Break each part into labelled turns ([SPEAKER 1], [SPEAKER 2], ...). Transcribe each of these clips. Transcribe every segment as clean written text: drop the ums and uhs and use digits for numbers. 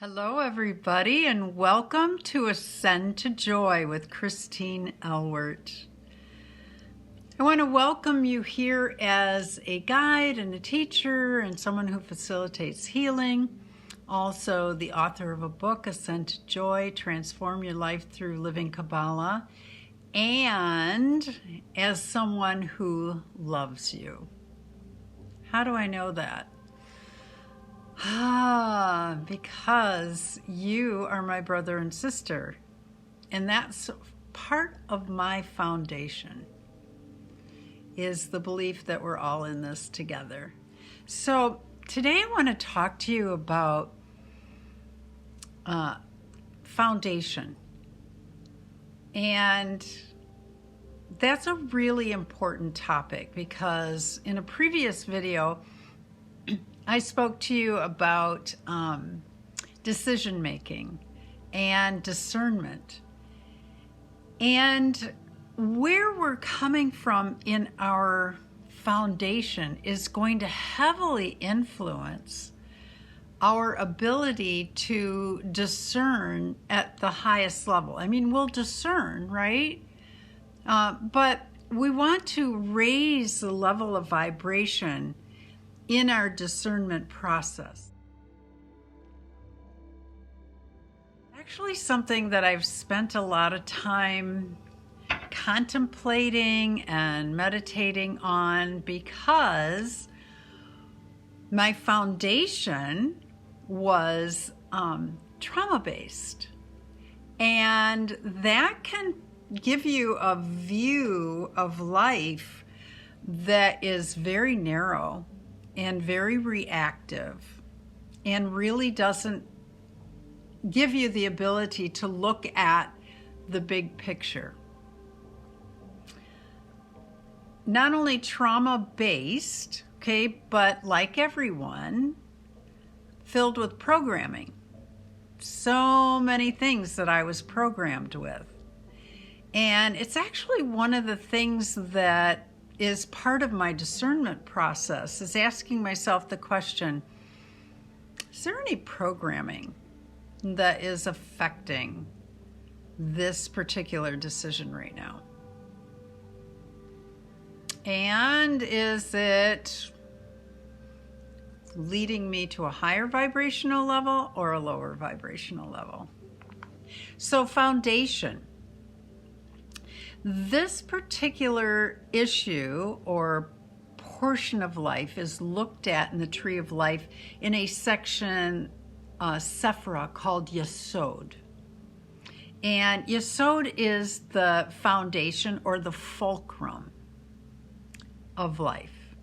[SPEAKER 1] Hello, everybody, and welcome to Ascend to Joy with Christine Elwert. I want to welcome you here as a guide and a teacher and someone who facilitates healing. Also, the author of a book, Ascend to Joy, Transform Your Life Through Living Kabbalah, and as someone who loves you. How do I know that? Because you are my brother and sister, and that's part of my foundation, is the belief that we're all in this together. So today I want to talk to you about foundation, and that's a really important topic because in a previous video I spoke to you about decision making and discernment, and where we're coming from in our foundation is going to heavily influence our ability to discern at the highest level. I mean, we'll discern, right? But we want to raise the level of vibration in our discernment process. Actually, something that I've spent a lot of time contemplating and meditating on because my foundation was trauma-based. And that can give you a view of life that is very narrow and very reactive, and really doesn't give you the ability to look at the big picture. Not only trauma-based, okay, but like everyone, filled with programming. So many things that I was programmed with. And it's actually one of the things that is part of my discernment process, is asking myself the question, is there any programming that is affecting this particular decision right now? And is it leading me to a higher vibrational level or a lower vibrational level? So foundation. This particular issue or portion of life is looked at in the Tree of Life in a section, Sephira, called Yesod. And Yesod is the foundation or the fulcrum of life.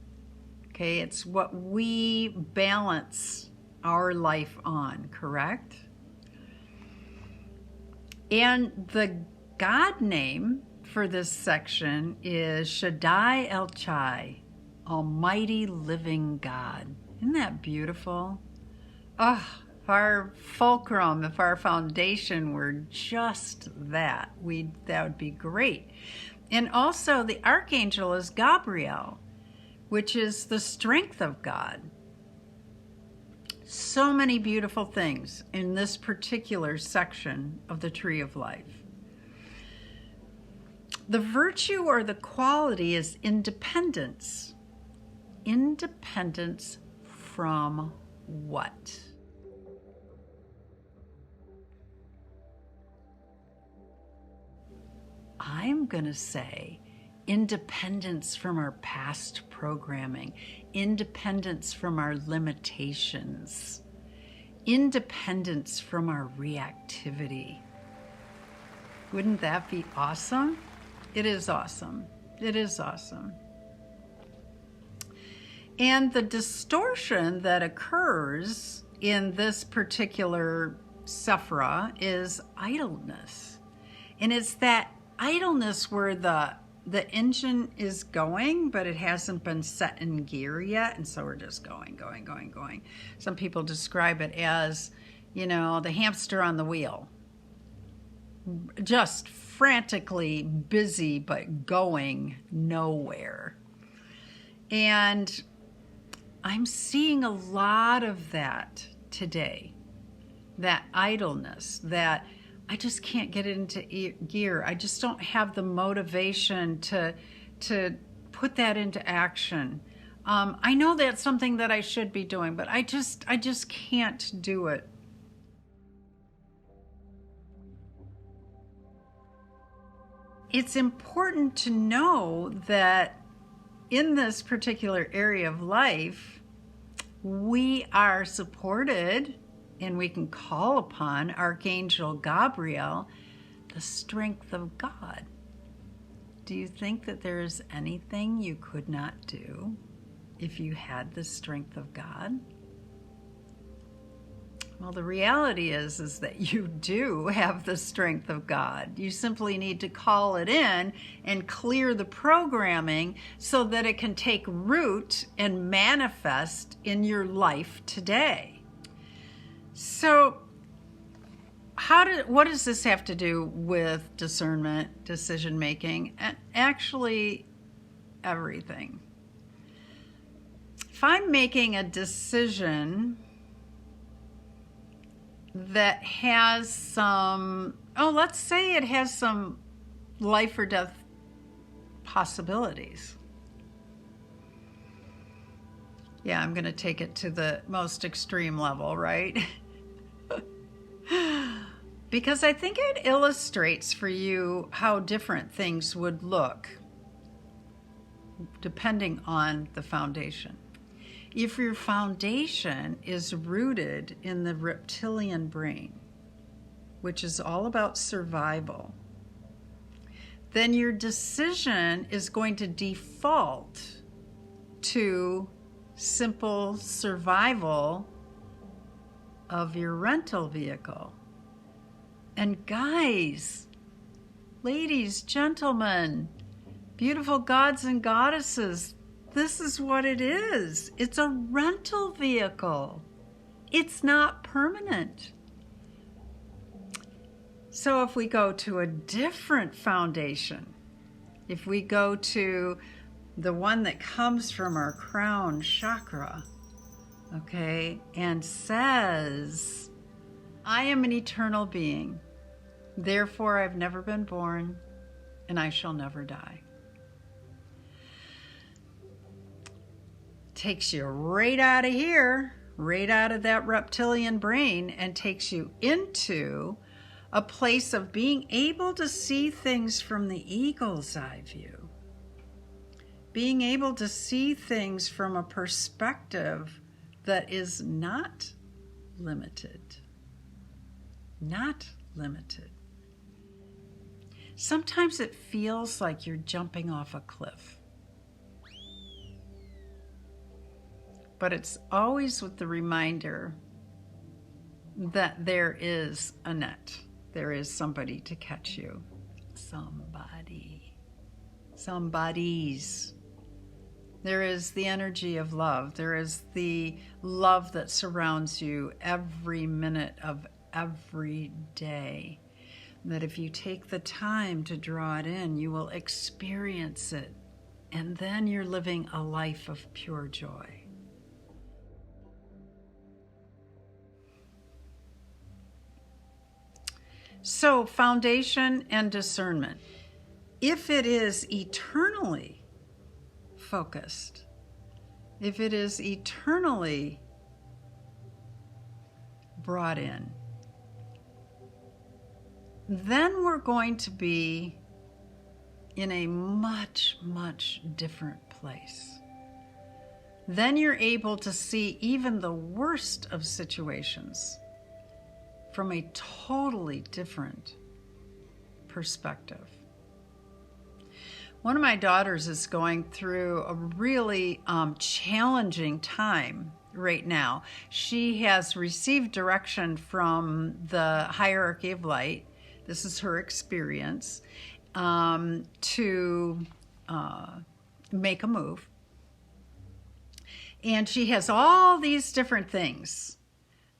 [SPEAKER 1] Okay, it's what we balance our life on, correct? And the God name for this section is Shaddai El Chai, Almighty Living God. Isn't that beautiful? Oh, if our fulcrum, if our foundation were just that, that would be great. And also the archangel is Gabriel, which is the strength of God. So many beautiful things in this particular section of the Tree of Life. The virtue or the quality is independence. Independence from what? I'm going to say independence from our past programming, independence from our limitations, independence from our reactivity. Wouldn't that be awesome? It is awesome. It is awesome. And the distortion that occurs in this particular Sephira is idleness. And it's that idleness where the engine is going, but it hasn't been set in gear yet. And so we're just going. Some people describe it as, the hamster on the wheel. Just frantically busy, but going nowhere. And I'm seeing a lot of that today. that idleness, that I just can't get it into gear. I just don't have the motivation to put that into action. I know that's something that I should be doing, but I just can't do it. It's important to know that in this particular area of life, we are supported and we can call upon Archangel Gabriel, the strength of God. Do you think that there is anything you could not do if you had the strength of God? Well, the reality is that you do have the strength of God. You simply need to call it in and clear the programming so that it can take root and manifest in your life today. So, what does this have to do with discernment, decision making? Actually, everything. If I'm making a decision that has let's say it has some life or death possibilities. Yeah, I'm going to take it to the most extreme level, right? Because I think it illustrates for you how different things would look depending on the foundation. If your foundation is rooted in the reptilian brain, which is all about survival, then your decision is going to default to simple survival of your rental vehicle. And guys, ladies, gentlemen, beautiful gods and goddesses, this is what it is. It's a rental vehicle. It's not permanent. So if we go to a different foundation, if we go to the one that comes from our crown chakra, okay, and says, I am an eternal being, therefore I've never been born, and I shall never die. Takes you right out of here, right out of that reptilian brain, and takes you into a place of being able to see things from the eagle's eye view. Being able to see things from a perspective that is not limited. Not limited. Sometimes it feels like you're jumping off a cliff. But it's always with the reminder that there is a net. There is somebody to catch you. Somebody's. There is the energy of love. There is the love that surrounds you every minute of every day. That if you take the time to draw it in, you will experience it. And then you're living a life of pure joy. So, foundation and discernment. If it is eternally focused, if it is eternally brought in, then we're going to be in a much, much different place. Then you're able to see even the worst of situations from a totally different perspective. One of my daughters is going through a really challenging time right now. She has received direction from the hierarchy of light. This is her experience to make a move. And she has all these different things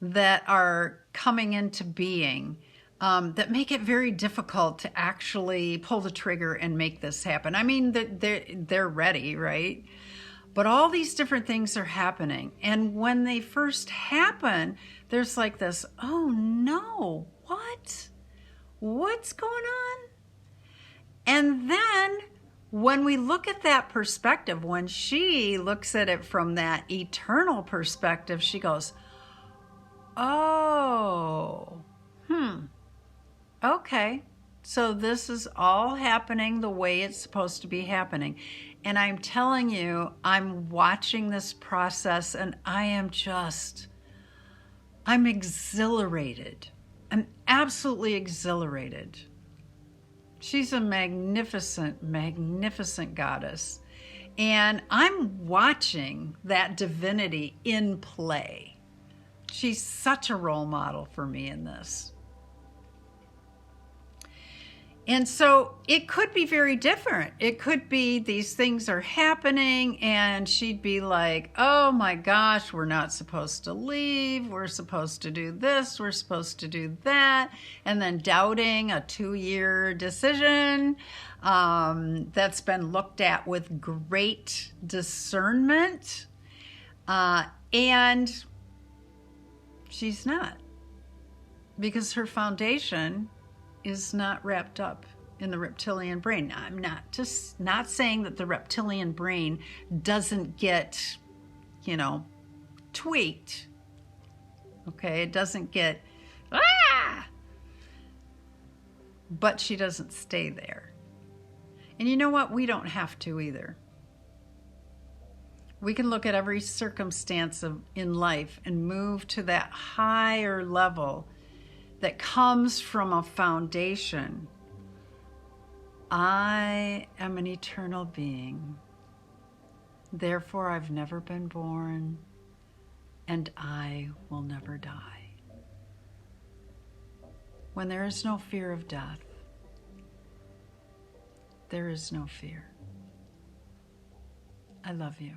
[SPEAKER 1] that are coming into being that make it very difficult to actually pull the trigger and make this happen. I mean, they're ready, right? But all these different things are happening. And when they first happen, there's like this, oh no, what? What's going on? And then when we look at that perspective, when she looks at it from that eternal perspective, she goes, oh, okay. So this is all happening the way it's supposed to be happening. And I'm telling you, I'm watching this process and I'm exhilarated. I'm absolutely exhilarated. She's a magnificent, magnificent goddess. And I'm watching that divinity in play. She's such a role model for me in this. And so it could be very different. It could be these things are happening and she'd be like, oh my gosh, we're not supposed to leave. We're supposed to do this. We're supposed to do that. And then doubting a 2-year decision that's been looked at with great discernment. And she's not, because her foundation is not wrapped up in the reptilian brain. Now, I'm not saying that the reptilian brain doesn't get, tweaked. Okay, it doesn't get, but she doesn't stay there. And you know what? We don't have to either. We can look at every circumstance in life and move to that higher level that comes from a foundation. I am an eternal being. Therefore, I've never been born, and I will never die. When there is no fear of death, there is no fear. I love you.